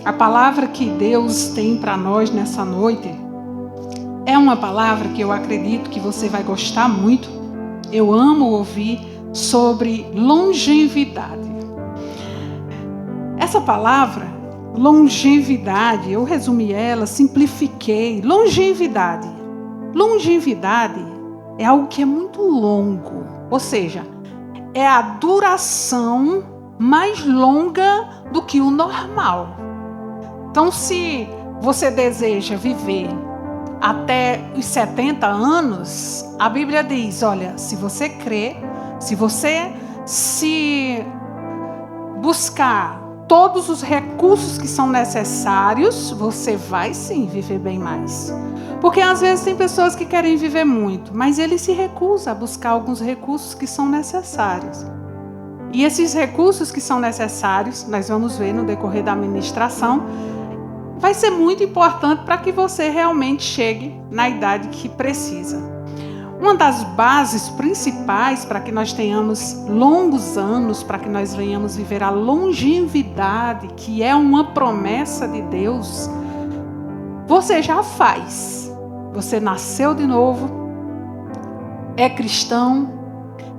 A palavra que Deus tem para nós nessa noite é uma palavra que eu acredito que você vai gostar muito. Eu amo ouvir sobre longevidade. Essa palavra, longevidade, eu resumi ela, simplifiquei. Longevidade. Longevidade é algo que é muito longo, ou seja, é a duração mais longa do que o normal. Então, se você deseja viver até os 70 anos, a Bíblia diz, olha, se você crer, se você se buscar todos os recursos que são necessários, você vai sim viver bem mais. Porque às vezes tem pessoas que querem viver muito, mas ele se recusa a buscar alguns recursos que são necessários. E esses recursos que são necessários, nós vamos ver no decorrer da ministração, vai ser muito importante para que você realmente chegue na idade que precisa. Uma das bases principais para que nós tenhamos longos anos, para que nós venhamos viver a longevidade, que é uma promessa de Deus, você já faz. Você nasceu de novo, é cristão,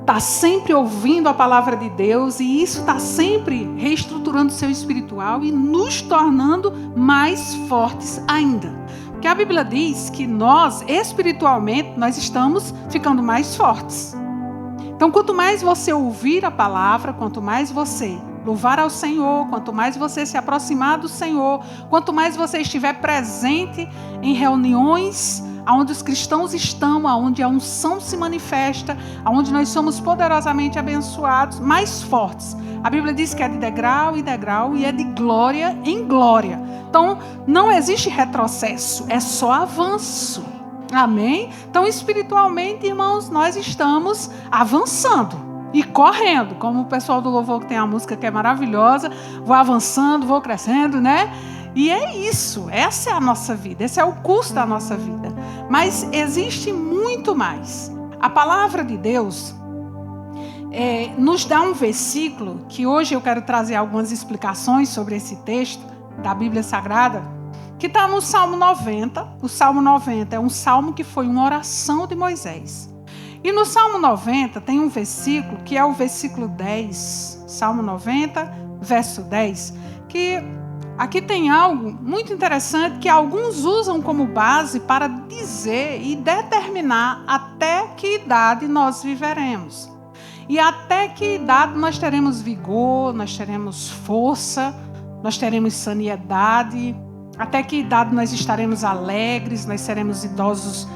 está sempre ouvindo a palavra de Deus e isso está sempre reestruturando o seu espiritual e nos tornando mais fortes ainda. Porque a Bíblia diz que nós, espiritualmente, nós estamos ficando mais fortes. Então, quanto mais você ouvir a palavra, quanto mais você louvar ao Senhor, quanto mais você se aproximar do Senhor, quanto mais você estiver presente em reuniões onde os cristãos estão, onde a unção se manifesta, onde nós somos poderosamente abençoados, mais fortes. A Bíblia diz que é de degrau em degrau e é de glória em glória. Então, não existe retrocesso, é só avanço. Amém? Então, espiritualmente, irmãos, nós estamos avançando e correndo. Como o pessoal do louvor que tem a música que é maravilhosa, vou avançando, vou crescendo, né? E é isso, essa é a nossa vida, esse é o curso da nossa vida. Mas existe muito mais. A palavra de Deus nos dá um versículo, que hoje eu quero trazer algumas explicações sobre esse texto da Bíblia Sagrada, que está no Salmo 90. O Salmo 90 é um salmo que foi uma oração de Moisés. E no Salmo 90 tem um versículo, que é o versículo 10, Salmo 90, verso 10, que aqui tem algo muito interessante que alguns usam como base para dizer e determinar até que idade nós viveremos. E até que idade nós teremos vigor, nós teremos força, nós teremos saniedade, até que idade nós estaremos alegres, nós seremos idosos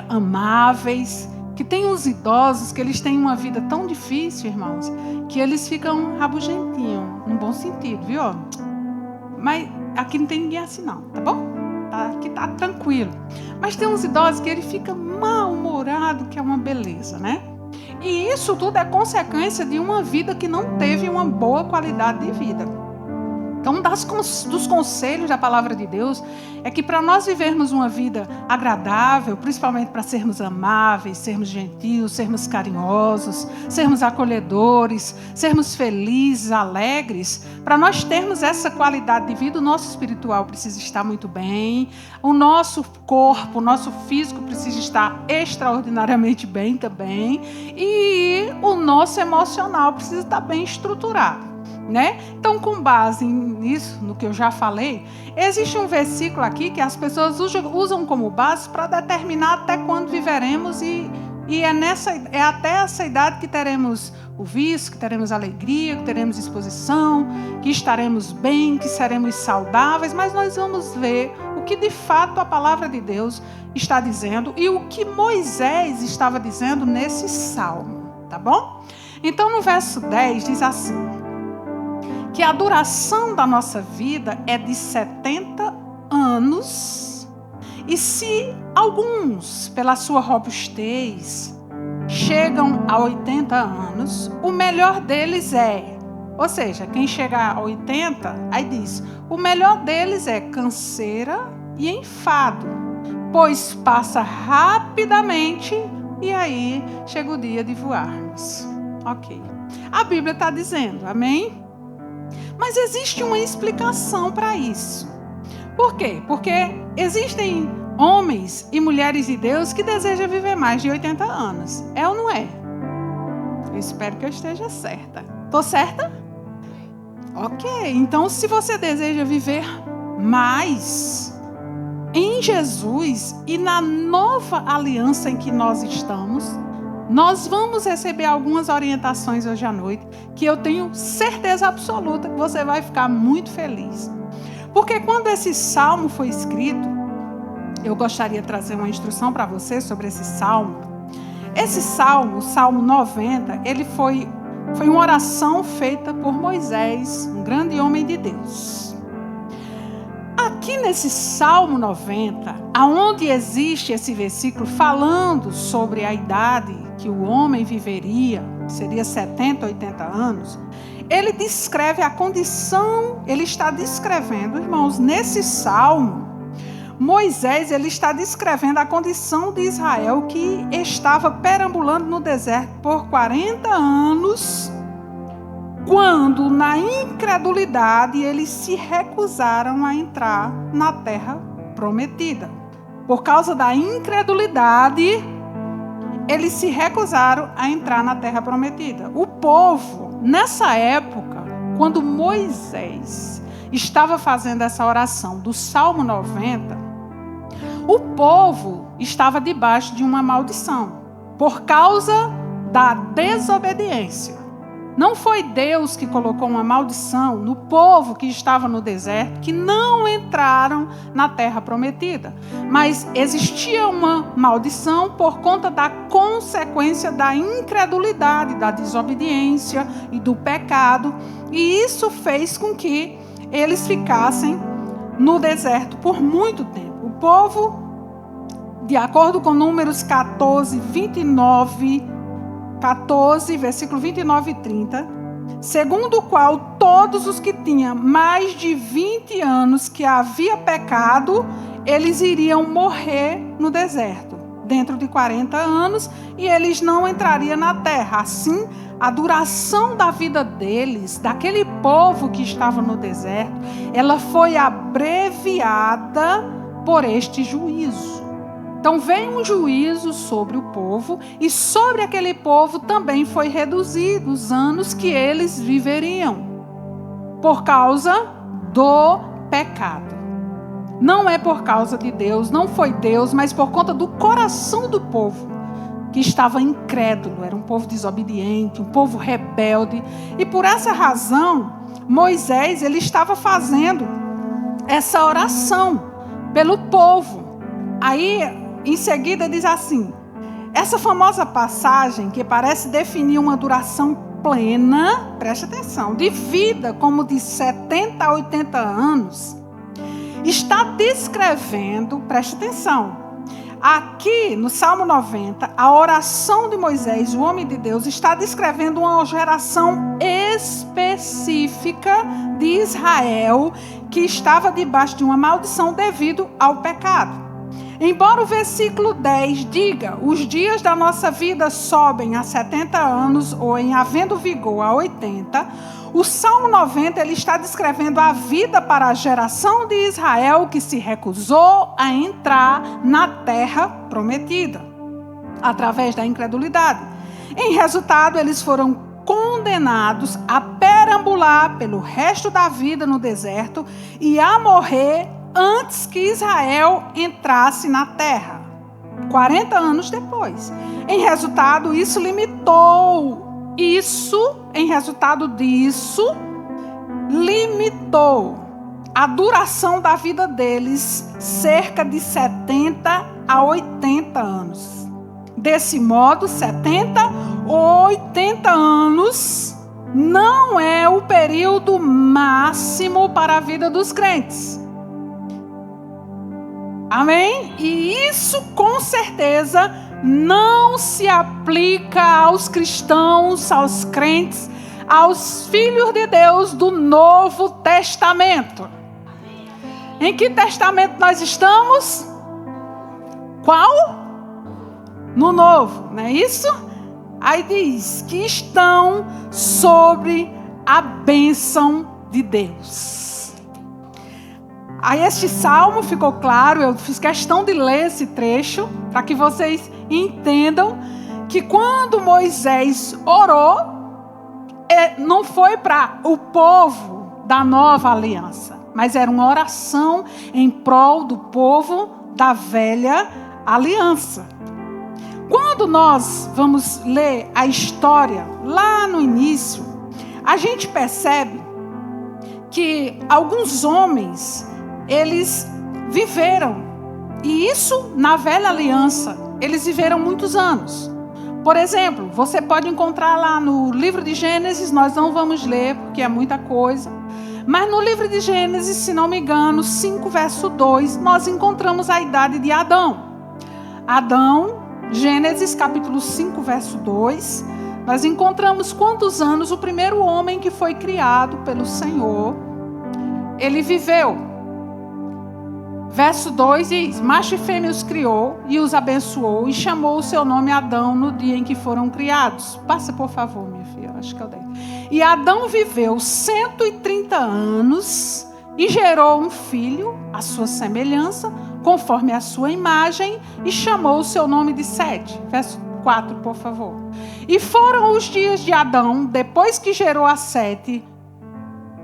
amáveis. Que tem uns idosos que eles têm uma vida tão difícil, irmãos, que eles ficam rabugentinhos, no bom sentido, viu? Mas aqui não tem ninguém assim não, tá bom? Aqui tá tranquilo. Mas tem uns idosos que ele fica mal-humorado, que é uma beleza, né? E isso tudo é consequência de uma vida que não teve uma boa qualidade de vida. Então, dos conselhos da palavra de Deus é que para nós vivermos uma vida agradável, principalmente para sermos amáveis, sermos gentios, sermos carinhosos, sermos acolhedores, sermos felizes, alegres, para nós termos essa qualidade de vida, o nosso espiritual precisa estar muito bem, o nosso corpo, o nosso físico precisa estar extraordinariamente bem também e o nosso emocional precisa estar bem estruturado. Né? Então, com base nisso, no que eu já falei, existe um versículo aqui que as pessoas usam como base para determinar até quando viveremos e é até essa idade que teremos o vício, que teremos alegria, que teremos disposição, que estaremos bem, que seremos saudáveis, mas nós vamos ver o que de fato a palavra de Deus está dizendo e o que Moisés estava dizendo nesse salmo, tá bom? Então, no verso 10 diz assim, que a duração da nossa vida é de 70 anos. E se alguns, pela sua robustez, chegam a 80 anos, o melhor deles ou seja, quem chega a 80, aí diz, o melhor deles é canseira e enfado, pois passa rapidamente e aí chega o dia de voarmos. Ok. A Bíblia está dizendo, amém? Mas existe uma explicação para isso. Por quê? Porque existem homens e mulheres de Deus que desejam viver mais de 80 anos. É ou não é? Eu espero que eu esteja certa. Estou certa? Ok. Então, se você deseja viver mais em Jesus e na nova aliança em que nós estamos, nós vamos receber algumas orientações hoje à noite que eu tenho certeza absoluta que você vai ficar muito feliz. Porque quando esse salmo foi escrito, eu gostaria de trazer uma instrução para você sobre esse salmo. Esse salmo, o Salmo 90, ele foi uma oração feita por Moisés, um grande homem de Deus. Aqui nesse Salmo 90, aonde existe esse versículo falando sobre a idade que o homem viveria, seria 70, 80 anos, ele descreve a condição, ele está descrevendo, irmãos, nesse Salmo, Moisés, ele está descrevendo a condição de Israel que estava perambulando no deserto por 40 anos, quando, na incredulidade, eles se recusaram a entrar na terra prometida. Por causa da incredulidade, eles se recusaram a entrar na terra prometida. O povo, nessa época, quando Moisés estava fazendo essa oração do Salmo 90, o povo estava debaixo de uma maldição, por causa da desobediência. Não foi Deus que colocou uma maldição no povo que estava no deserto, que não entraram na terra prometida. Mas existia uma maldição por conta da consequência da incredulidade, da desobediência e do pecado. E isso fez com que eles ficassem no deserto por muito tempo. O povo, de acordo com Números 14, versículo 29 e 30, segundo o qual todos os que tinham mais de 20 anos que havia pecado, eles iriam morrer no deserto, dentro de 40 anos, e eles não entrariam na terra. Assim, a duração da vida deles, daquele povo que estava no deserto, ela foi abreviada por este juízo. Então veio um juízo sobre o povo, e sobre aquele povo também foi reduzido os anos que eles viveriam, por causa do pecado. Não é por causa de Deus, não foi Deus, mas por conta do coração do povo, que estava incrédulo, era um povo desobediente, um povo rebelde. E por essa razão, Moisés, ele estava fazendo essa oração pelo povo. Aí, em seguida, diz assim, essa famosa passagem, que parece definir uma duração plena, preste atenção, de vida, como de 70 a 80 anos, está descrevendo, preste atenção, aqui no Salmo 90, a oração de Moisés, o homem de Deus, está descrevendo uma geração específica de Israel que estava debaixo de uma maldição devido ao pecado. Embora o versículo 10 diga, os dias da nossa vida sobem a 70 anos ou em havendo vigor a 80, o Salmo 90 ele está descrevendo a vida para a geração de Israel que se recusou a entrar na terra prometida, através da incredulidade. Em resultado, eles foram condenados a perambular pelo resto da vida no deserto e a morrer antes que Israel entrasse na terra, 40 anos depois. Em resultado disso, limitou a duração da vida deles cerca de 70 a 80 anos. Desse modo, 70 ou 80 anos não é o período máximo para a vida dos crentes. Amém? E isso com certeza não se aplica aos cristãos, aos crentes, aos filhos de Deus do Novo Testamento. Em que testamento nós estamos? Qual? No Novo, não é isso? Aí diz que estão sobre a bênção de Deus. Aí este salmo ficou claro, eu fiz questão de ler esse trecho, para que vocês entendam que quando Moisés orou, não foi para o povo da nova aliança, mas era uma oração em prol do povo da velha aliança. Quando nós vamos ler a história lá no início, a gente percebe que alguns homens, eles viveram, e isso na velha aliança, eles viveram muitos anos. Por exemplo, você pode encontrar lá no livro de Gênesis, nós não vamos ler porque é muita coisa, mas no livro de Gênesis, se não me engano, 5 verso 2, nós encontramos a idade de Adão. Adão, Gênesis capítulo 5 verso 2, nós encontramos quantos anos o primeiro homem que foi criado pelo Senhor, ele viveu. Verso 2 diz: macho e fêmea os criou e os abençoou e chamou o seu nome Adão no dia em que foram criados. Passa, por favor, minha filha, acho que eu dei. E Adão viveu 130 anos e gerou um filho, à sua semelhança, conforme a sua imagem, e chamou o seu nome de Sete. Verso 4, por favor. E foram os dias de Adão, depois que gerou a Sete,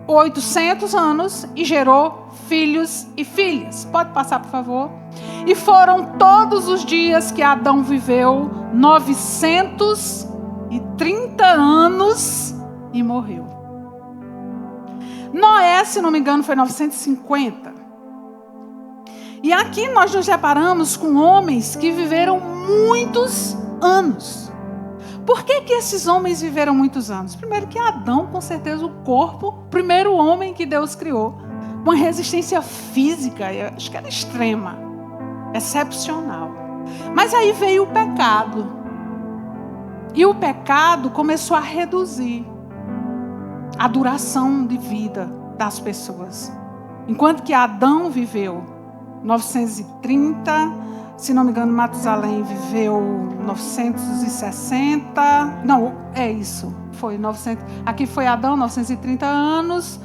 800 anos, e gerou filhos e filhas. Pode passar, por favor? E foram todos os dias que Adão viveu 930 anos e morreu. Noé, se não me engano, foi 950. E aqui nós nos deparamos com homens que viveram muitos anos. Por que esses homens viveram muitos anos? Primeiro que Adão, com certeza, o corpo, primeiro homem que Deus criou, uma resistência física, eu acho que era extrema, excepcional. Mas aí veio o pecado. E o pecado começou a reduzir a duração de vida das pessoas. Enquanto que Adão viveu 930, se não me engano, Matusalém viveu 960. Não, é isso. Foi 900. Aqui foi Adão, 930 anos.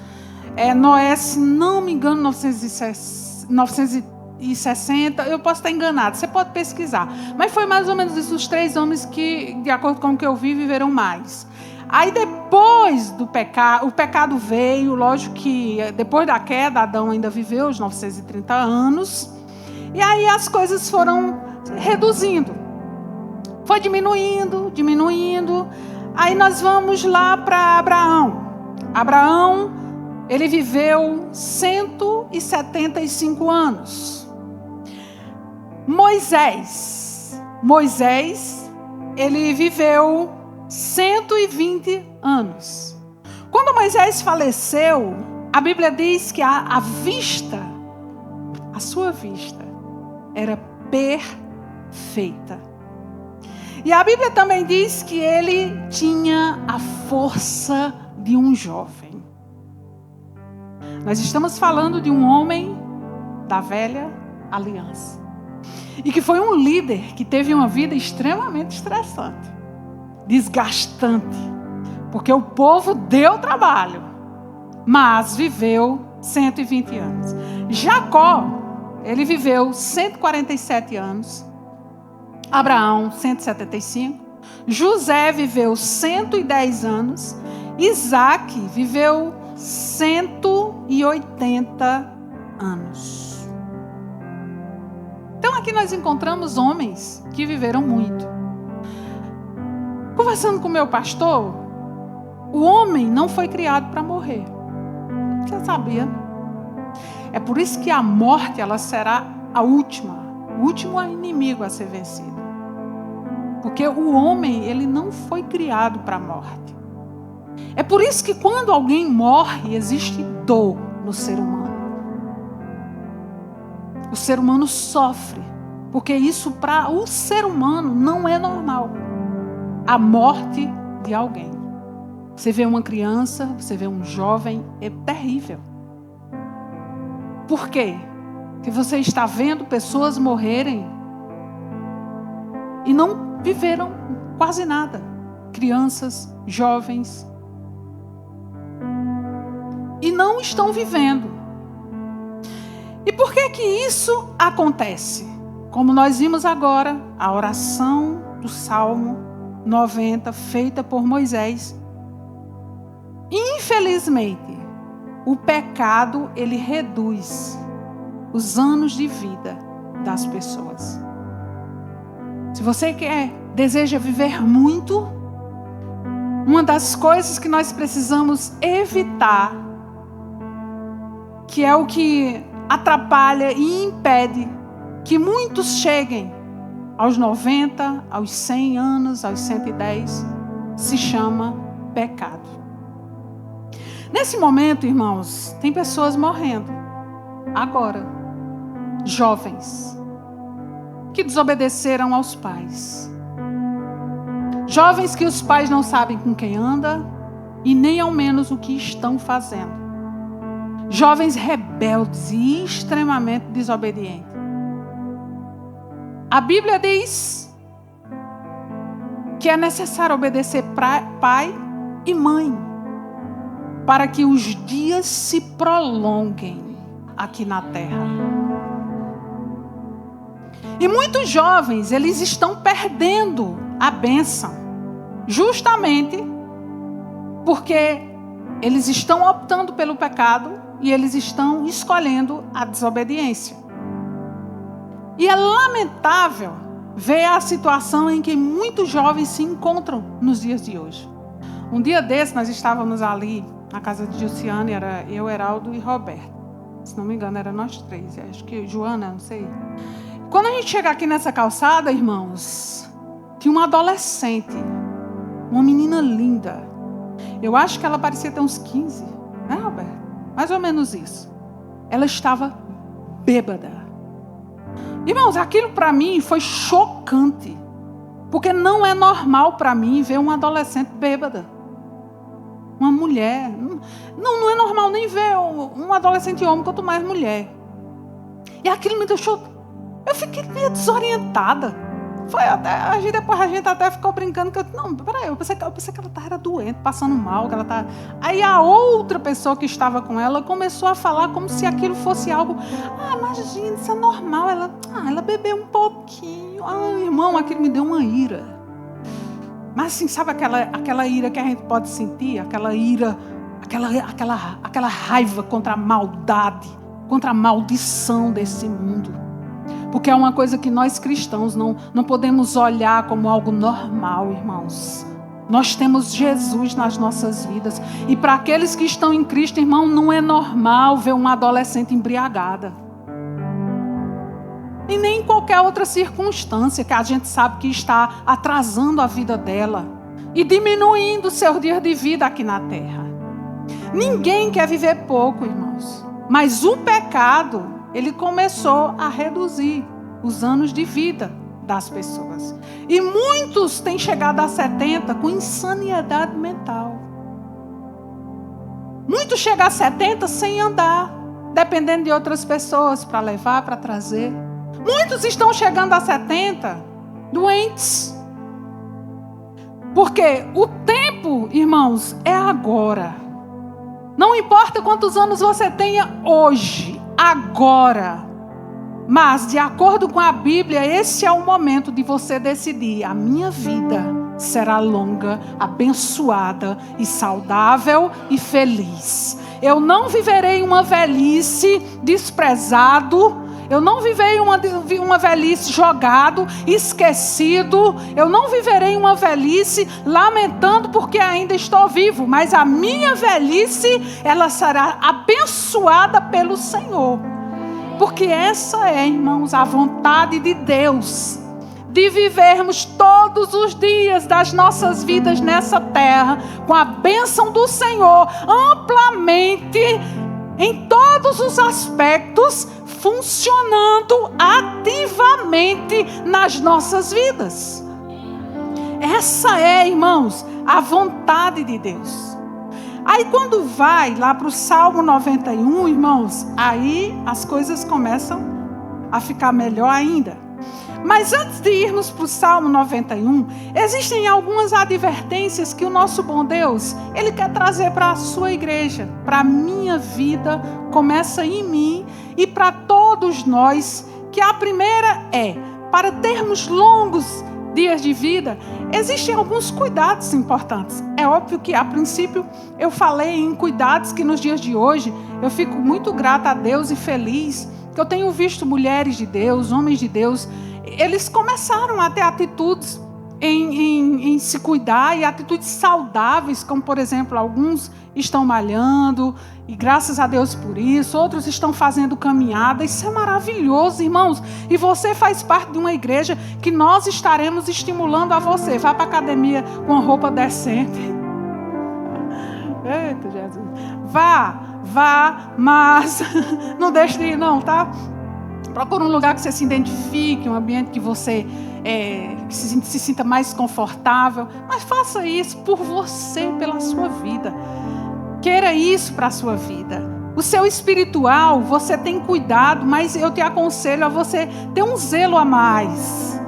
Noé, se não me engano, 960. Eu posso estar enganado, você pode pesquisar. Mas foi mais ou menos isso, os 3 homens que, de acordo com o que eu vi, viveram mais. Aí depois do pecado, o pecado veio, lógico que depois da queda, Adão ainda viveu os 930 anos. E aí as coisas foram reduzindo. Foi diminuindo. Aí nós vamos lá para Abraão. Abraão, ele viveu 175 anos. Moisés, ele viveu 120 anos. Quando Moisés faleceu, a Bíblia diz que a sua vista, era perfeita. E a Bíblia também diz que ele tinha a força de um jovem. Nós estamos falando de um homem da velha aliança. E que foi um líder que teve uma vida extremamente estressante, desgastante, porque o povo deu trabalho, mas viveu 120 anos. Jacó, ele viveu 147 anos. Abraão, 175. José viveu 110 anos. Isaac viveu 180 anos. Então aqui nós encontramos homens que viveram muito. Conversando com o meu pastor, o homem não foi criado para morrer. Você sabia? É por isso que a morte, ela será o último inimigo a ser vencido. Porque o homem, ele não foi criado para a morte. É por isso que quando alguém morre, existe dor no ser humano. O ser humano sofre, porque isso para o ser humano não é normal. A morte de alguém. Você vê uma criança, você vê um jovem, é terrível. Por quê? Porque você está vendo pessoas morrerem e não viveram quase nada. Crianças, jovens. E não estão vivendo. E por que que isso acontece? Como nós vimos agora, a oração do Salmo 90, feita por Moisés. Infelizmente, o pecado, ele reduz os anos de vida das pessoas. Se você deseja viver muito, uma das coisas que nós precisamos evitar, que é o que atrapalha e impede que muitos cheguem aos 90, aos 100 anos, aos 110, se chama pecado. Nesse momento, irmãos, tem pessoas morrendo. Agora, jovens, que desobedeceram aos pais. Jovens que os pais não sabem com quem anda e nem ao menos o que estão fazendo. Jovens rebeldes e extremamente desobedientes. A Bíblia diz que é necessário obedecer pai e mãe para que os dias se prolonguem aqui na terra. E muitos jovens, eles estão perdendo a bênção, justamente porque eles estão optando pelo pecado e eles estão escolhendo a desobediência. E é lamentável ver a situação em que muitos jovens se encontram nos dias de hoje. Um dia desse, nós estávamos ali na casa de Gilciane, era eu, Heraldo e Roberto. Se não me engano, era nós três. Acho que Joana, não sei. Quando a gente chega aqui nessa calçada, irmãos, tinha uma adolescente, uma menina linda. Eu acho que ela parecia ter uns 15, né, Roberto? Mais ou menos isso. Ela estava bêbada. Irmãos, aquilo para mim foi chocante. Porque não é normal para mim ver uma adolescente bêbada. Uma mulher. Não é normal nem ver um adolescente homem, quanto mais mulher. E aquilo me deixou... Eu fiquei meio desorientada. Foi até, depois a gente até ficou brincando. Que eu pensei que ela era doente, passando mal. Que ela tá... Aí a outra pessoa que estava com ela começou a falar como se aquilo fosse algo... imagina, isso é normal. Ela bebeu um pouquinho. Irmão, aquilo me deu uma ira. Mas assim, sabe aquela ira que a gente pode sentir? Aquela ira, aquela raiva contra a maldade, contra a maldição desse mundo. Porque é uma coisa que nós cristãos não podemos olhar como algo normal, irmãos. Nós temos Jesus nas nossas vidas. E para aqueles que estão em Cristo, irmão, não é normal ver uma adolescente embriagada. E nem em qualquer outra circunstância que a gente sabe que está atrasando a vida dela e diminuindo o seu dia de vida aqui na terra. Ninguém quer viver pouco, irmãos. Mas o pecado, ele começou a reduzir os anos de vida das pessoas. E muitos têm chegado a 70 com insanidade mental. Muitos chegam a 70 sem andar, dependendo de outras pessoas para levar, para trazer. Muitos estão chegando a 70 doentes. Porque o tempo, irmãos, é agora. Não importa quantos anos você tenha hoje, agora. Mas, de acordo com a Bíblia, esse é o momento de você decidir: a minha vida será longa, abençoada e saudável e feliz. Eu não viverei uma velhice desprezado. Eu não viverei uma velhice jogado, esquecido. Eu não viverei uma velhice lamentando porque ainda estou vivo. Mas a minha velhice, ela será abençoada pelo Senhor. Porque essa é, irmãos, a vontade de Deus. De vivermos todos os dias das nossas vidas nessa terra com a bênção do Senhor amplamente, em todos os aspectos, funcionando ativamente nas nossas vidas. Essa é, irmãos, a vontade de Deus. Aí quando vai lá para o Salmo 91, irmãos, aí as coisas começam a ficar melhor ainda. Mas antes de irmos para o Salmo 91, existem algumas advertências que o nosso bom Deus, Ele quer trazer para a sua igreja, para a minha vida, começa em mim e para todos nós, que a primeira é, para termos longos dias de vida, existem alguns cuidados importantes. É óbvio que, a princípio, eu falei em cuidados que nos dias de hoje, eu fico muito grata a Deus e feliz, que eu tenho visto mulheres de Deus, homens de Deus, eles começaram a ter atitudes em se cuidar e atitudes saudáveis, como, por exemplo, alguns estão malhando, e graças a Deus por isso, outros estão fazendo caminhada. Isso é maravilhoso, irmãos. E você faz parte de uma igreja que nós estaremos estimulando a você. Vá para a academia com roupa decente. Eita, Jesus. Vá, mas não deixe de ir não, tá? Procura um lugar que você se identifique, um ambiente que você se sinta mais confortável. Mas faça isso por você, pela sua vida. Queira isso para a sua vida. O seu espiritual, você tem cuidado, mas eu te aconselho a você ter um zelo a mais.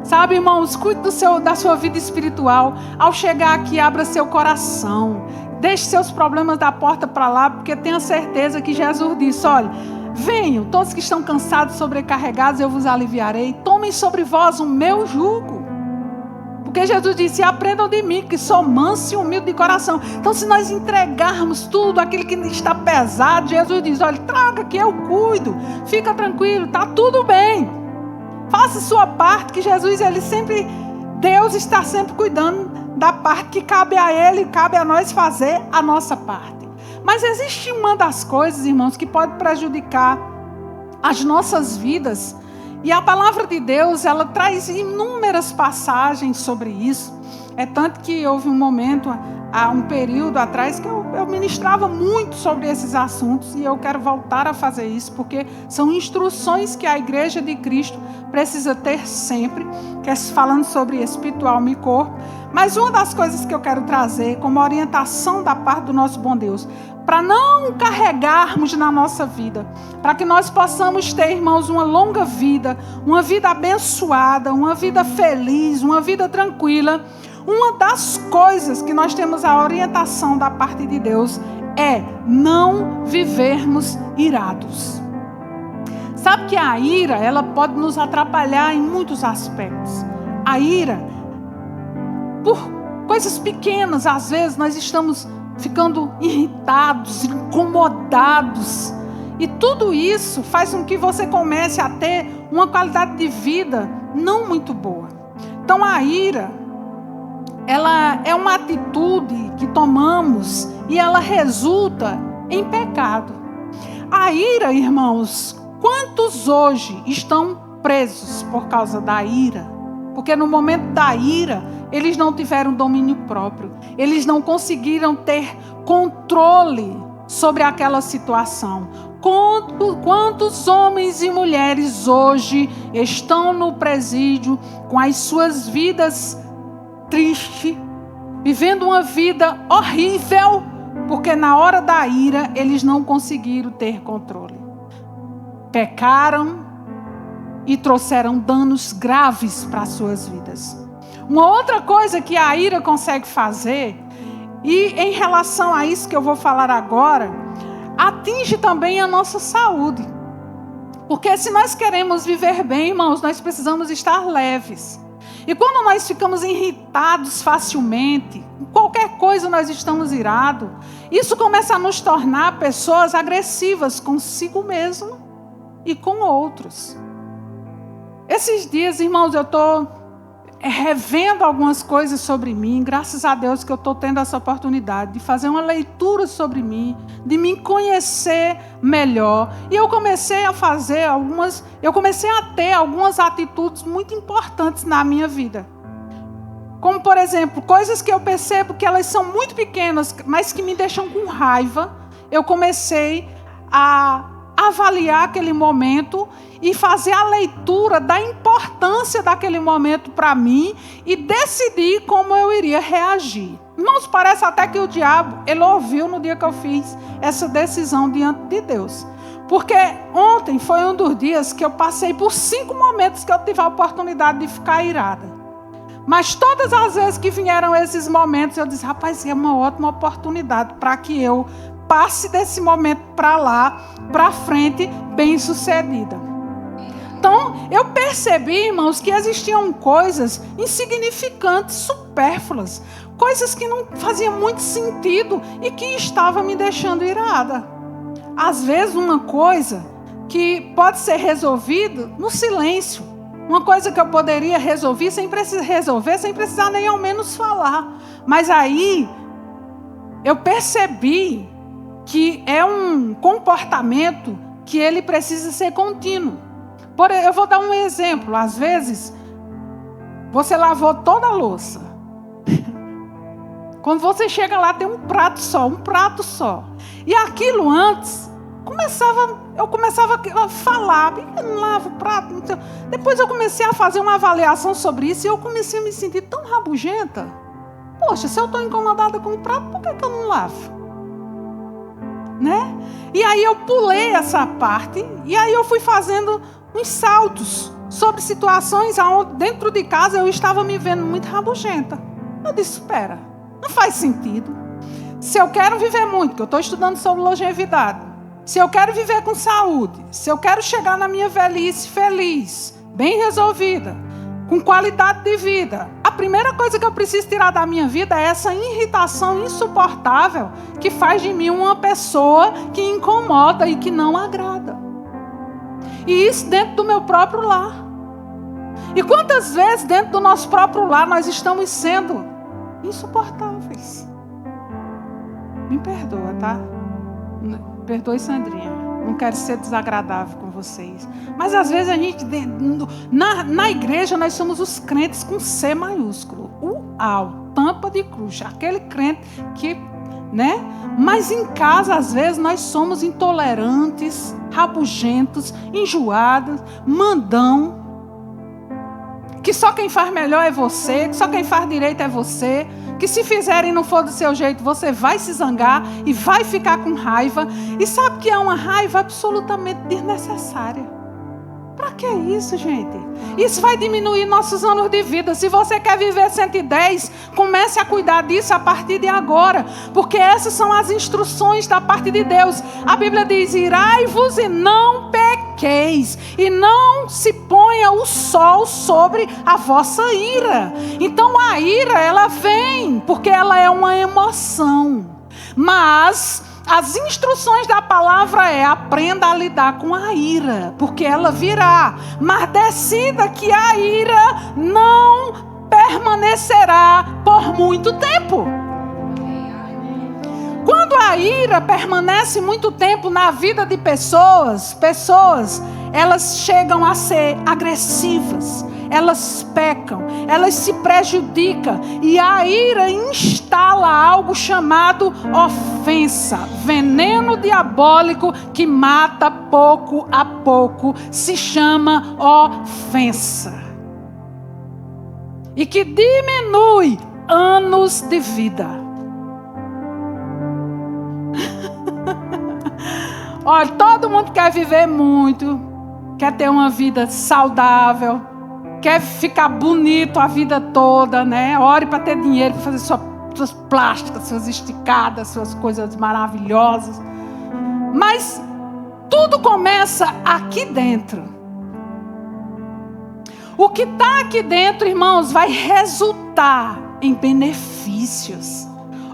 Sabe, irmãos, cuide da sua vida espiritual. Ao chegar aqui, abra seu coração. Deixe seus problemas da porta para lá, porque tenha certeza que Jesus disse, olha, venham, todos que estão cansados, sobrecarregados, eu vos aliviarei. Tomem sobre vós o meu jugo. Porque Jesus disse, aprendam de mim, que sou manso e humilde de coração. Então, se nós entregarmos tudo, aquilo que está pesado, Jesus diz, olha, traga que eu cuido. Fica tranquilo, está tudo bem. Faça sua parte, que Jesus, Deus está sempre cuidando da parte que cabe a Ele, cabe a nós fazer a nossa parte. Mas existe uma das coisas, irmãos, que pode prejudicar as nossas vidas. E a palavra de Deus, ela traz inúmeras passagens sobre isso. É tanto que houve um momento, há um período atrás, que eu ministrava muito sobre esses assuntos. E eu quero voltar a fazer isso, porque são instruções que a igreja de Cristo precisa ter sempre, que é falando sobre espiritual e corpo. Mas uma das coisas que eu quero trazer como orientação da parte do nosso bom Deus, para não carregarmos na nossa vida, para que nós possamos ter, irmãos, uma longa vida, uma vida abençoada, uma vida feliz, uma vida tranquila. Uma das coisas que nós temos a orientação da parte de Deus é não vivermos irados. Sabe que a ira, ela pode nos atrapalhar em muitos aspectos. A ira, por coisas pequenas, às vezes nós estamos ficando irritados, incomodados. E tudo isso faz com que você comece a ter uma qualidade de vida não muito boa. Então a ira, ela é uma atitude que tomamos e ela resulta em pecado. A ira, irmãos, quantos hoje estão presos por causa da ira? Porque no momento da ira, eles não tiveram domínio próprio. Eles não conseguiram ter controle sobre aquela situação. Quantos homens e mulheres hoje estão no presídio com as suas vidas tristes, vivendo uma vida horrível, porque na hora da ira eles não conseguiram ter controle. Pecaram e trouxeram danos graves para as suas vidas. Uma outra coisa que a ira consegue fazer, e em relação a isso que eu vou falar agora, atinge também a nossa saúde. Porque se nós queremos viver bem, irmãos, nós precisamos estar leves. E quando nós ficamos irritados facilmente, qualquer coisa nós estamos irados, isso começa a nos tornar pessoas agressivas consigo mesmo e com outros. Esses dias, irmãos, eu estou revendo algumas coisas sobre mim. Graças a Deus que eu estou tendo essa oportunidade de fazer uma leitura sobre mim, de me conhecer melhor. E eu comecei a ter algumas atitudes muito importantes na minha vida. Como, por exemplo, coisas que eu percebo que elas são muito pequenas, mas que me deixam com raiva. Eu comecei a avaliar aquele momento e fazer a leitura da importância daquele momento para mim e decidir como eu iria reagir. Irmãos, parece até que o diabo, ele ouviu no dia que eu fiz essa decisão diante de Deus. Porque ontem foi um dos dias que eu passei por 5 momentos que eu tive a oportunidade de ficar irada. Mas todas as vezes que vieram esses momentos, eu disse, rapaz, é uma ótima oportunidade para que eu passe desse momento para lá, para frente, bem sucedida. Então, eu percebi, irmãos, que existiam coisas insignificantes, supérfluas, coisas que não faziam muito sentido e que estavam me deixando irada. Às vezes, uma coisa que pode ser resolvida no silêncio. Uma coisa que eu poderia resolver sem precisar nem ao menos falar. Mas aí, eu percebi que é um comportamento que ele precisa ser contínuo. Eu vou dar um exemplo. Às vezes, você lavou toda a louça. Quando você chega lá, tem um prato só. E aquilo antes, eu começava a falar, eu não lavo o prato. Não sei. Depois eu comecei a fazer uma avaliação sobre isso e eu comecei a me sentir tão rabugenta. Poxa, se eu estou incomodada com o prato, por que eu não lavo? Né? E aí eu pulei essa parte e aí eu fui fazendo uns saltos sobre situações onde dentro de casa eu estava me vendo muito rabugenta. Eu disse, espera, não faz sentido. Se eu quero viver muito, que eu estou estudando sobre longevidade, se eu quero viver com saúde, se eu quero chegar na minha velhice feliz, bem resolvida, com qualidade de vida, a primeira coisa que eu preciso tirar da minha vida é essa irritação insuportável que faz de mim uma pessoa que incomoda e que não agrada. E isso dentro do meu próprio lar. E quantas vezes dentro do nosso próprio lar nós estamos sendo insuportáveis? Me perdoa, tá? Perdoe, Sandrinha. Não quero ser desagradável com vocês. Mas às vezes a gente, na igreja, nós somos os crentes com C maiúsculo. Tampa de cruz. Aquele crente que, né? Mas em casa, às vezes, nós somos intolerantes, rabugentos, enjoados, mandão. Que só quem faz melhor é você, que só quem faz direito é você. Que se fizerem e não for do seu jeito, você vai se zangar e vai ficar com raiva. E sabe que é uma raiva absolutamente desnecessária. Para que isso, gente? Isso vai diminuir nossos anos de vida. Se você quer viver 110, comece a cuidar disso a partir de agora. Porque essas são as instruções da parte de Deus. A Bíblia diz, irai-vos e não pequeis. E não se ponha o sol sobre a vossa ira. Então a ira, ela vem, porque ela é uma emoção. Mas as instruções da palavra aprenda a lidar com a ira, porque ela virá. Mas decida que a ira não permanecerá por muito tempo. Quando a ira permanece muito tempo na vida de pessoas, elas chegam a ser agressivas. Elas pecam, elas se prejudicam e a ira instala algo chamado ofensa, veneno diabólico que mata pouco a pouco, se chama ofensa e que diminui anos de vida. Olha, todo mundo quer viver muito, quer ter uma vida saudável, quer ficar bonito a vida toda, né? Ore para ter dinheiro, para fazer suas plásticas, suas esticadas, suas coisas maravilhosas. Mas tudo começa aqui dentro. O que está aqui dentro, irmãos, vai resultar em benefícios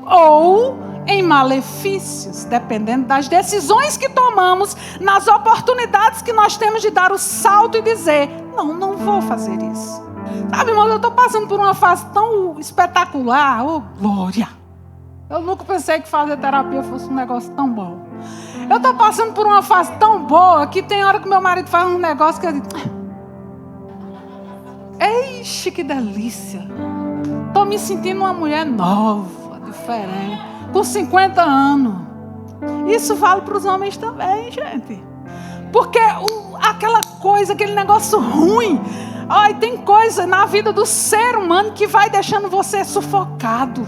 ou em malefícios, dependendo das decisões que tomamos, nas oportunidades que nós temos de dar o salto e dizer, não vou fazer isso. Sabe, irmão, eu estou passando por uma fase tão espetacular, glória. Eu nunca pensei que fazer terapia fosse um negócio tão bom. Eu estou passando por uma fase tão boa que tem hora que meu marido faz um negócio que eu digo, eixe, que delícia. Estou me sentindo uma mulher nova, diferente. Com 50 anos. Isso vale para os homens também, gente. Porque aquela coisa, aquele negócio ruim. Olha, tem coisa na vida do ser humano que vai deixando você sufocado.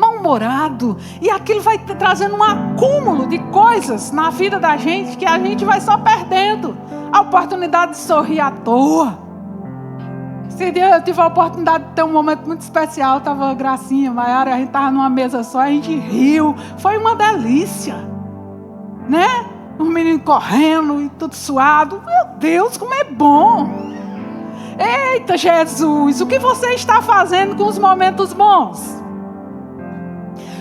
mal-humorado. E aquilo vai trazendo um acúmulo de coisas na vida da gente que a gente vai só perdendo a oportunidade de sorrir à toa. Esse dia eu tive a oportunidade de ter um momento muito especial. Estava Gracinha, Maiara, a gente estava numa mesa só, a gente riu. Foi uma delícia, né? Os meninos correndo e tudo suado. Meu Deus, como é bom! Eita, Jesus, o que você está fazendo com os momentos bons?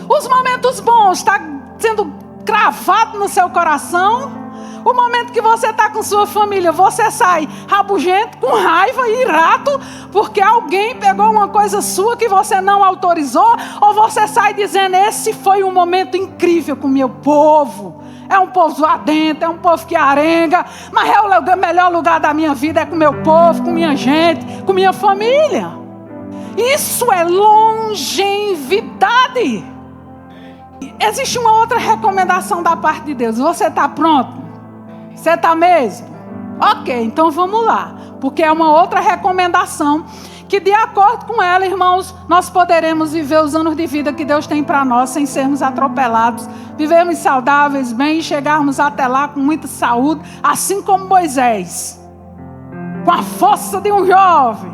Os momentos bons estão sendo cravados no seu coração? O momento que você está com sua família, você sai rabugento, com raiva e irado, porque alguém pegou uma coisa sua que você não autorizou, ou você sai dizendo, esse foi um momento incrível com o meu povo. É um povo zoadento, é um povo que arenga, mas é o melhor lugar da minha vida, é com meu povo, com minha gente, com minha família. Isso é longevidade. Existe uma outra recomendação da parte de Deus. Você está pronto? Você está mesmo? Ok, então vamos lá. Porque é uma outra recomendação que, de acordo com ela, irmãos, nós poderemos viver os anos de vida que Deus tem para nós sem sermos atropelados, vivermos saudáveis, bem, e chegarmos até lá com muita saúde, assim como Moisés, com a força de um jovem.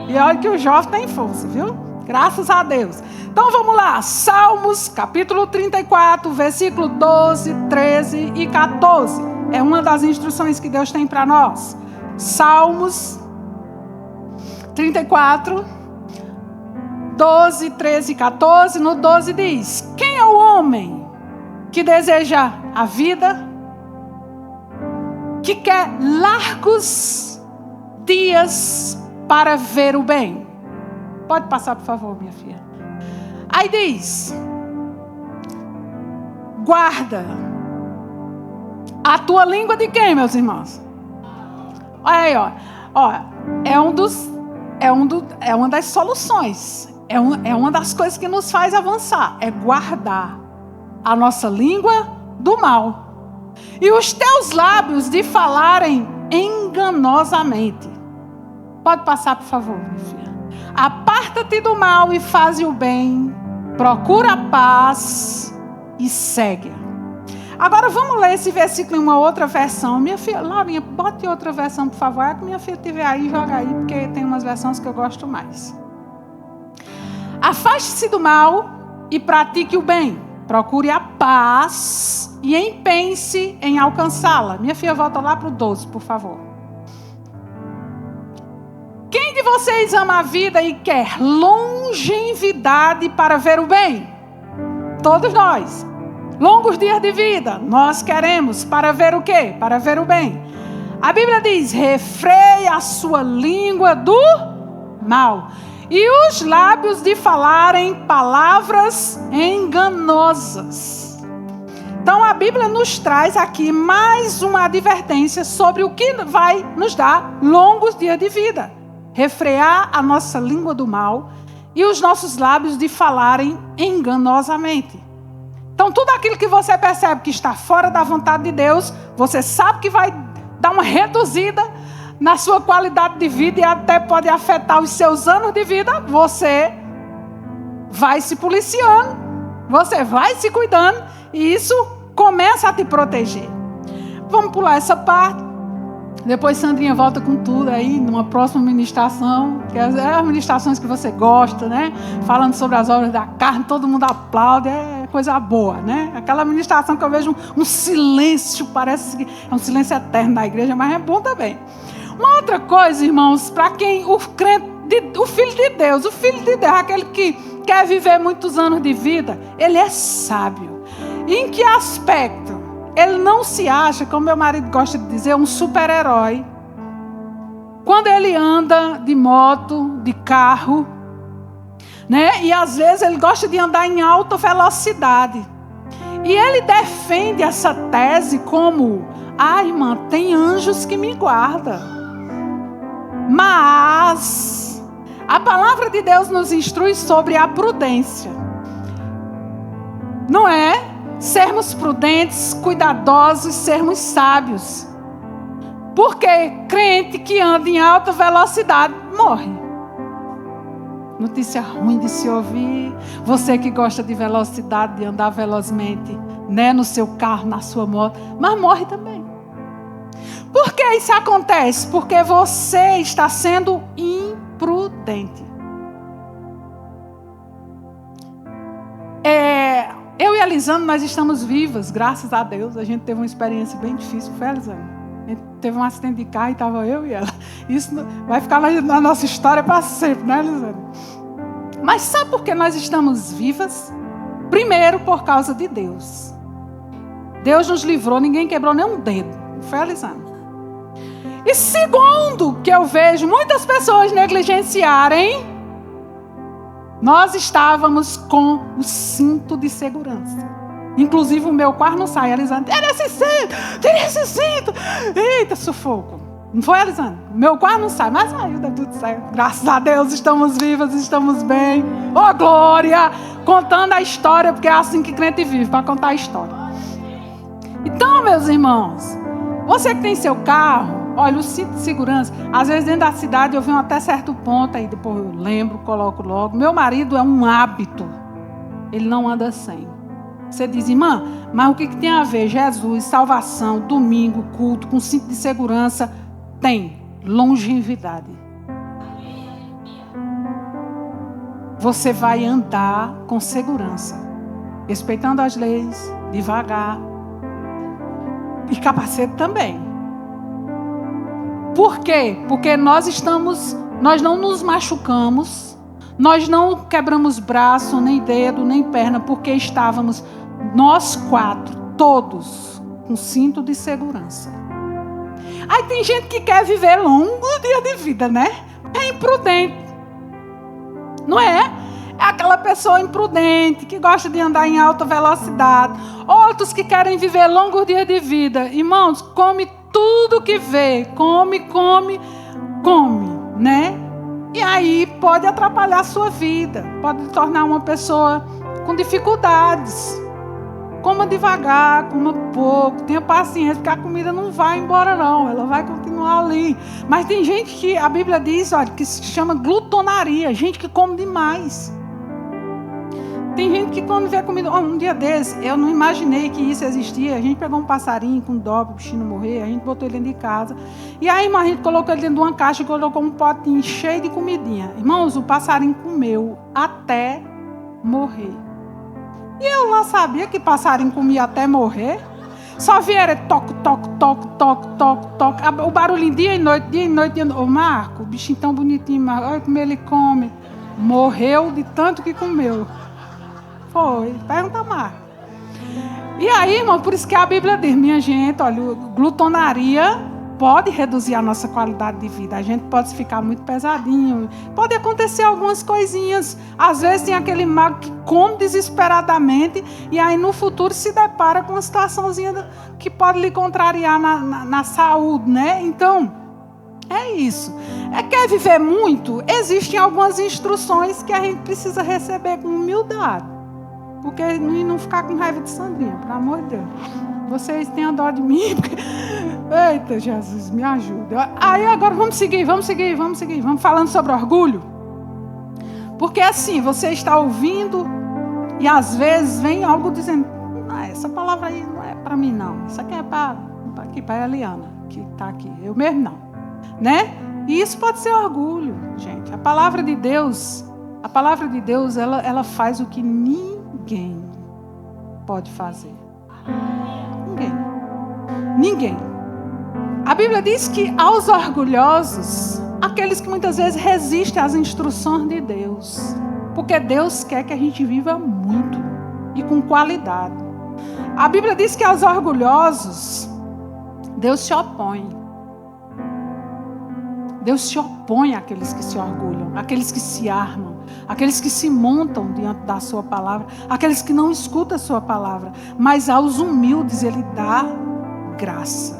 E olha que o jovem tem força, viu? Graças a Deus. Então vamos lá, Salmos capítulo 34, versículo 12, 13 e 14. É uma das instruções que Deus tem para nós. Salmos 34, 12, 13 e 14. No 12 diz: quem é o homem que deseja a vida, que quer largos dias para ver o bem? Pode passar, por favor, minha filha. Aí diz: guarda a tua língua de quem, meus irmãos? Olha aí, ó. É uma das soluções. É uma das coisas que nos faz avançar. É guardar a nossa língua do mal. E os teus lábios de falarem enganosamente. Pode passar, por favor, minha filha. Aparta-te do mal e faze o bem. Procura a paz e segue. Agora vamos ler esse versículo em uma outra versão. Minha filha, Laurinha, bote outra versão, por favor. É que minha filha estiver aí, joga aí, porque tem umas versões que eu gosto mais. Afaste-se do mal e pratique o bem. Procure a paz e empenhe-se em alcançá-la. Minha filha, volta lá para o 12, por favor. Quem de vocês ama a vida e quer longevidade para ver o bem? Todos nós. Longos dias de vida, nós queremos para ver o quê? Para ver o bem. A Bíblia diz, refreia a sua língua do mal. E os lábios de falarem palavras enganosas. Então a Bíblia nos traz aqui mais uma advertência sobre o que vai nos dar longos dias de vida. Refrear a nossa língua do mal e os nossos lábios de falarem enganosamente. Então, tudo aquilo que você percebe que está fora da vontade de Deus, você sabe que vai dar uma reduzida na sua qualidade de vida e até pode afetar os seus anos de vida. Você vai se policiando, você vai se cuidando e isso começa a te proteger. Vamos pular essa parte. Depois Sandrinha volta com tudo aí, numa próxima ministração, que é as ministrações que você gosta, né? Falando sobre as obras da carne, todo mundo aplaude, é coisa boa, né? Aquela ministração que eu vejo um silêncio, parece que é um silêncio eterno da igreja, mas é bom também. Uma outra coisa, irmãos, para quem o crente, o filho de Deus, aquele que quer viver muitos anos de vida, ele é sábio. E em que aspecto? Ele não se acha, como meu marido gosta de dizer, um super-herói. Quando ele anda de moto, de carro, né? E às vezes ele gosta de andar em alta velocidade. E ele defende essa tese como, irmã, tem anjos que me guardam. Mas a palavra de Deus nos instrui sobre a prudência. Não é? Sermos prudentes, cuidadosos, sermos sábios. Porque crente que anda em alta velocidade morre. Notícia ruim de se ouvir. Você que gosta de velocidade, de andar velozmente, né, no seu carro, na sua moto, mas morre também. Por que isso acontece? Porque você está sendo imprudente. Eu e a Elisane, nós estamos vivas, graças a Deus. A gente teve uma experiência bem difícil, foi a Elisane. A gente teve um acidente de carro e estava eu e ela. Isso vai ficar na nossa história para sempre, né, Elisane? Mas sabe por que nós estamos vivas? Primeiro, por causa de Deus. Deus nos livrou, ninguém quebrou nem um dedo. Foi a Elisane. E segundo, que eu vejo muitas pessoas negligenciarem, nós estávamos com o cinto de segurança. Inclusive o meu quase não sai. A Elisane, tira esse cinto. Eita, sufoco. Não foi, Elisane? O meu quase não sai, mas saiu, dá tudo certo. Graças a Deus, estamos vivas, estamos bem. Oh, glória! Contando a história, porque é assim que crente vive, para contar a história. Então, meus irmãos, você que tem seu carro, olha, o cinto de segurança, às vezes dentro da cidade eu venho até certo ponto, aí depois eu lembro, coloco logo. Meu marido é um hábito, ele não anda sem. Você diz, irmã, mas o que tem a ver Jesus, salvação, domingo, culto, com cinto de segurança? Tem longevidade. Você vai andar com segurança, respeitando as leis, devagar. E capacete também. Por quê? Porque nós não nos machucamos, nós não quebramos braço, nem dedo, nem perna, porque estávamos nós quatro, todos, com cinto de segurança. Aí tem gente que quer viver longo dia de vida, né? É imprudente. Não é? É aquela pessoa imprudente, que gosta de andar em alta velocidade. Outros que querem viver longos dias de vida. Irmãos, come tudo que vê. Come, né? E aí pode atrapalhar a sua vida. Pode tornar uma pessoa com dificuldades. Coma devagar, coma pouco. Tenha paciência, porque a comida não vai embora não. Ela vai continuar ali. Mas tem gente que, a Bíblia diz, olha, que se chama glutonaria. Gente que come demais. Tem gente que quando vê comida... Um dia desse, eu não imaginei que isso existia. A gente pegou um passarinho com dó para o bichinho morrer. A gente botou ele dentro de casa. E aí, a gente colocou ele dentro de uma caixa e colocou um potinho cheio de comidinha. Irmãos, o passarinho comeu até morrer. E eu lá sabia que passarinho comia até morrer. Só vieram toque, toque, toque, toque, toque, toque. O barulhinho dia e noite, dia e noite. Ô Marco, o bichinho tão bonitinho, Marco. Olha como ele come. Morreu de tanto que comeu. Foi, pergunta Marco. E aí, irmão, por isso que a Bíblia diz, minha gente, olha, glutonaria pode reduzir a nossa qualidade de vida. A gente pode ficar muito pesadinho. Pode acontecer algumas coisinhas. Às vezes tem aquele mago que come desesperadamente e aí no futuro se depara com uma situaçãozinha que pode lhe contrariar na saúde, né? Então, é isso. Quer viver muito? Existem algumas instruções que a gente precisa receber com humildade. Porque não ficar com raiva de Sandrinha, pelo amor de Deus. Vocês têm dó de mim, porque... Eita, Jesus, me ajuda. Aí agora vamos seguir. Vamos falando sobre orgulho. Porque assim, você está ouvindo e às vezes vem algo dizendo, essa palavra aí não é para mim não. Isso aqui é para a Eliana, que está aqui. Eu mesmo não. Né? E isso pode ser orgulho, gente. A palavra de Deus, ela faz o que ninguém pode fazer. Ninguém. A Bíblia diz que aos orgulhosos, aqueles que muitas vezes resistem às instruções de Deus, porque Deus quer que a gente viva muito e com qualidade. A Bíblia diz que aos orgulhosos, Deus se opõe. Deus se opõe àqueles que se orgulham, àqueles que se armam, àqueles que se montam diante da sua palavra, àqueles que não escutam a sua palavra, mas aos humildes Ele dá graça.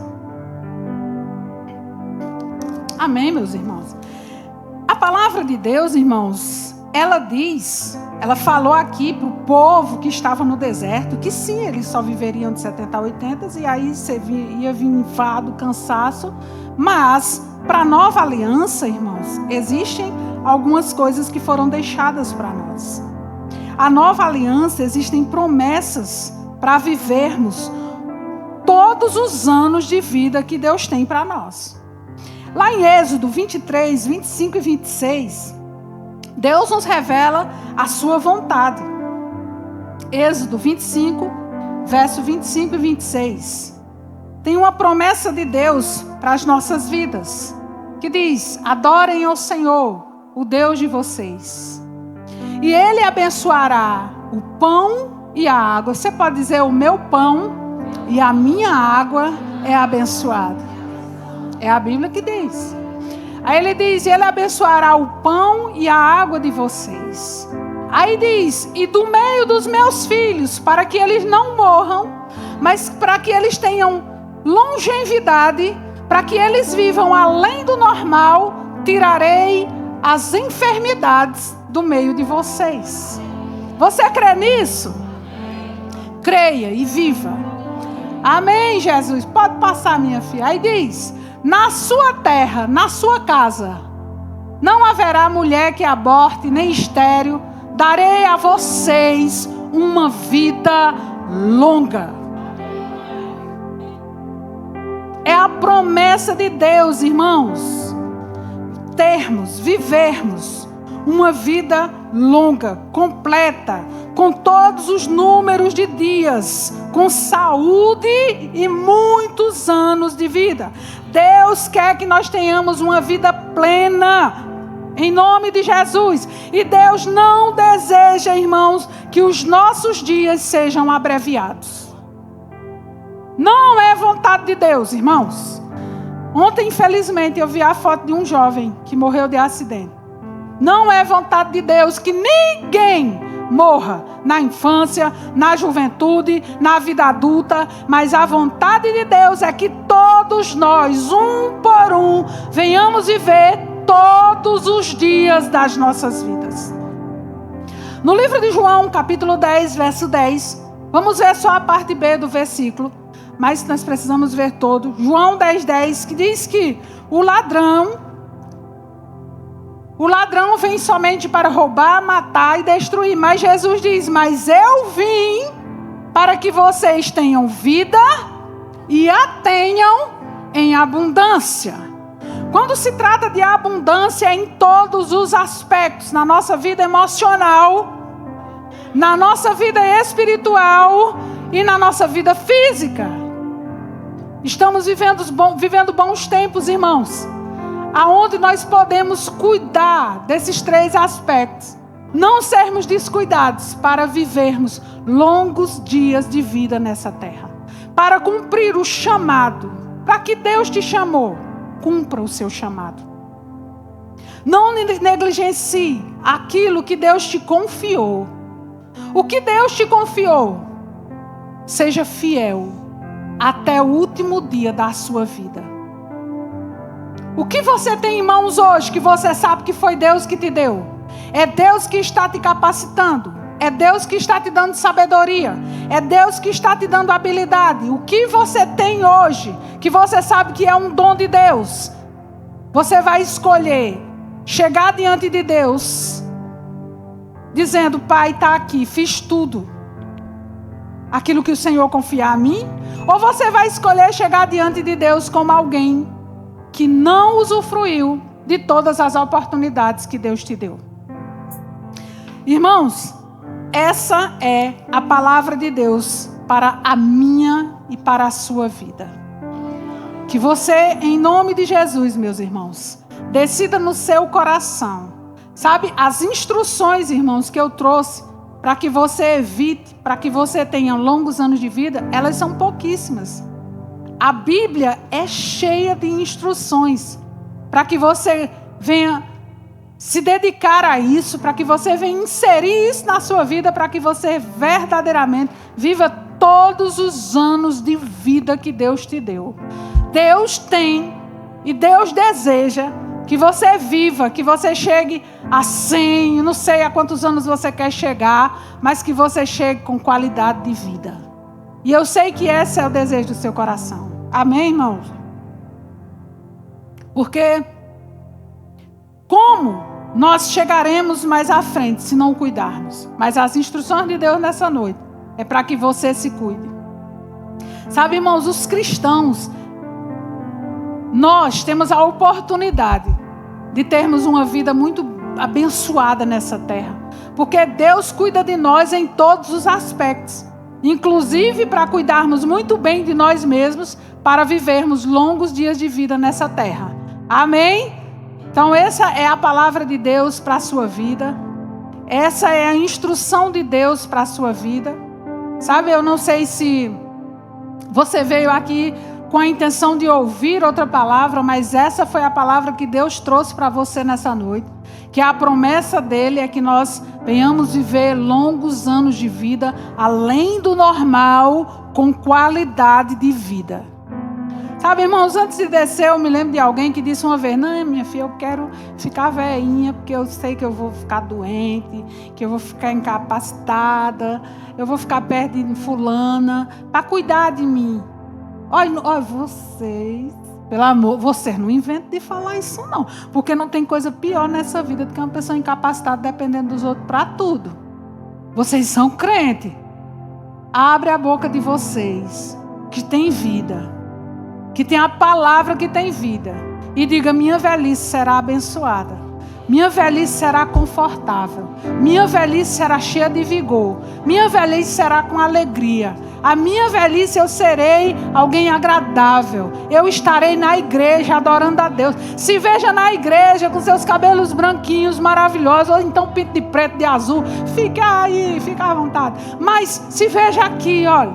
Amém, meus irmãos? A palavra de Deus, irmãos, ela falou aqui para o povo que estava no deserto, que sim, eles só viveriam de 70 a 80, e aí ia vir enfado, cansaço, mas para a nova aliança, irmãos, existem algumas coisas que foram deixadas para nós. A nova aliança, existem promessas para vivermos todos os anos de vida que Deus tem para nós. Lá em Êxodo 23, 25 e 26, Deus nos revela a sua vontade. Êxodo 25, verso 25 e 26. Tem uma promessa de Deus para as nossas vidas, que diz: adorem ao Senhor, o Deus de vocês, e Ele abençoará o pão e a água. Você pode dizer: o meu pão e a minha água é abençoado. É a Bíblia que diz. Aí ele diz: Ele abençoará o pão e a água de vocês. Aí diz: e do meio dos meus filhos, para que eles não morram, mas para que eles tenham longevidade, para que eles vivam além do normal, tirarei as enfermidades do meio de vocês. Você crê nisso? Creia e viva. Amém, Jesus. Pode passar, minha filha. Aí diz: na sua terra, na sua casa, não haverá mulher que aborte, nem estéril. Darei a vocês uma vida longa. É a promessa de Deus, irmãos. Vivermos uma vida longa, completa, com todos os números de dias, com saúde e muitos anos de vida. Deus quer que nós tenhamos uma vida plena, em nome de Jesus. E Deus não deseja, irmãos, que os nossos dias sejam abreviados. Não é vontade de Deus, irmãos. Ontem, infelizmente, eu vi a foto de um jovem que morreu de acidente. Não é vontade de Deus que ninguém morra na infância, na juventude, na vida adulta, mas a vontade de Deus é que todos nós, um por um, venhamos viver todos os dias das nossas vidas. No livro de João, capítulo 10, verso 10, vamos ver só a parte B do versículo, mas nós precisamos ver todo. João 10, 10, que diz que o ladrão vem somente para roubar, matar e destruir. Mas Jesus diz: mas eu vim para que vocês tenham vida e a tenham em abundância. Quando se trata de abundância, é em todos os aspectos, na nossa vida emocional, na nossa vida espiritual e na nossa vida física. Estamos vivendo bons tempos, irmãos, aonde nós podemos cuidar desses três aspectos, não sermos descuidados para vivermos longos dias de vida nessa terra, para cumprir o chamado, para que Deus te chamou, cumpra o seu chamado. Não negligencie aquilo que Deus te confiou. O que Deus te confiou, seja fiel até o último dia da sua vida. O que você tem em mãos hoje, que você sabe que foi Deus que te deu? É Deus que está te capacitando. É Deus que está te dando sabedoria. É Deus que está te dando habilidade. O que você tem hoje, que você sabe que é um dom de Deus, você vai escolher chegar diante de Deus, dizendo: Pai, está aqui, fiz tudo aquilo que o Senhor confia a mim? Ou você vai escolher chegar diante de Deus como alguém que não usufruiu de todas as oportunidades que Deus te deu? Irmãos, essa é a palavra de Deus para a minha e para a sua vida. Que você, em nome de Jesus, meus irmãos, decida no seu coração. Sabe, as instruções, irmãos, que eu trouxe para que você evite, para que você tenha longos anos de vida, elas são pouquíssimas. A Bíblia é cheia de instruções para que você venha se dedicar a isso, para que você venha inserir isso na sua vida, para que você verdadeiramente viva todos os anos de vida que Deus te deu. Deus tem e Deus deseja que você viva, que você chegue a 100, não sei a quantos anos você quer chegar, mas que você chegue com qualidade de vida. E eu sei que esse é o desejo do seu coração. Amém, irmãos? Porque como nós chegaremos mais à frente se não cuidarmos. Mas as instruções de Deus nessa noite é para que você se cuide. Sabe, irmãos, os cristãos, nós temos a oportunidade de termos uma vida muito abençoada nessa terra. Porque Deus cuida de nós em todos os aspectos. Inclusive para cuidarmos muito bem de nós mesmos, para vivermos longos dias de vida nessa terra. Amém? Então essa é a palavra de Deus para a sua vida. Essa é a instrução de Deus para a sua vida. Sabe, eu não sei se você veio aqui com a intenção de ouvir outra palavra, mas essa foi a palavra que Deus trouxe para você nessa noite. Que a promessa dele é que nós venhamos viver longos anos de vida, além do normal, com qualidade de vida. Sabe, irmãos, antes de descer, eu me lembro de alguém que disse uma vez: não, minha filha, eu quero ficar velhinha, porque eu sei que eu vou ficar doente, que eu vou ficar incapacitada, eu vou ficar perto de fulana, para cuidar de mim. Olha, vocês, pelo amor, vocês não inventem de falar isso não, porque não tem coisa pior nessa vida do que uma pessoa incapacitada dependendo dos outros para tudo. Vocês são crentes. Abre a boca de vocês, que tem vida, que tem a palavra que tem vida, e diga: minha velhice será abençoada, minha velhice será confortável, minha velhice será cheia de vigor, minha velhice será com alegria. A minha velhice eu serei alguém agradável. Eu estarei na igreja adorando a Deus. Se veja na igreja com seus cabelos branquinhos maravilhosos, ou então pinto de preto, de azul. Fica aí, fica à vontade. Mas se veja aqui, olha,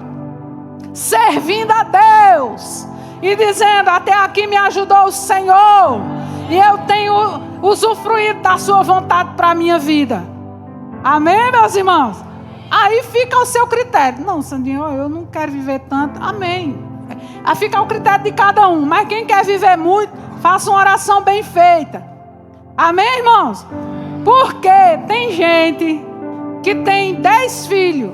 servindo a Deus e dizendo: até aqui me ajudou o Senhor, e eu tenho usufruído da sua vontade para a minha vida. Amém, meus irmãos? Aí fica ao seu critério. Não, Sandinho, eu não quero viver tanto. Amém. Aí fica ao critério de cada um. Mas quem quer viver muito, faça uma oração bem feita. Amém, irmãos? Porque tem gente que tem 10 filhos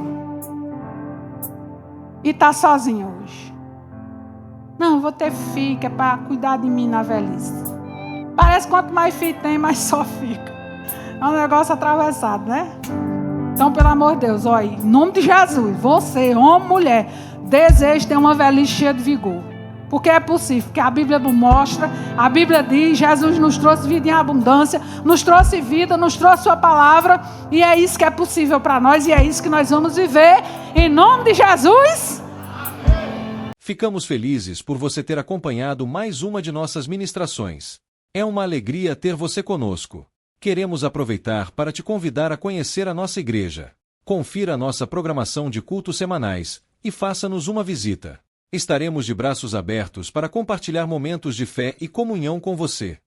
e está sozinha hoje. Não, vou ter filho, que é para cuidar de mim na velhice. Parece que quanto mais filho tem, mais só fica. É um negócio atravessado, né? Então, pelo amor de Deus, olha, em nome de Jesus, você, homem, mulher, deseja ter uma velhice cheia de vigor. Porque é possível, porque a Bíblia nos mostra, a Bíblia diz: Jesus nos trouxe vida em abundância, nos trouxe vida, nos trouxe sua palavra, e é isso que é possível para nós, e é isso que nós vamos viver, em nome de Jesus. Ficamos felizes por você ter acompanhado mais uma de nossas ministrações. É uma alegria ter você conosco. Queremos aproveitar para te convidar a conhecer a nossa igreja. Confira a nossa programação de cultos semanais e faça-nos uma visita. Estaremos de braços abertos para compartilhar momentos de fé e comunhão com você.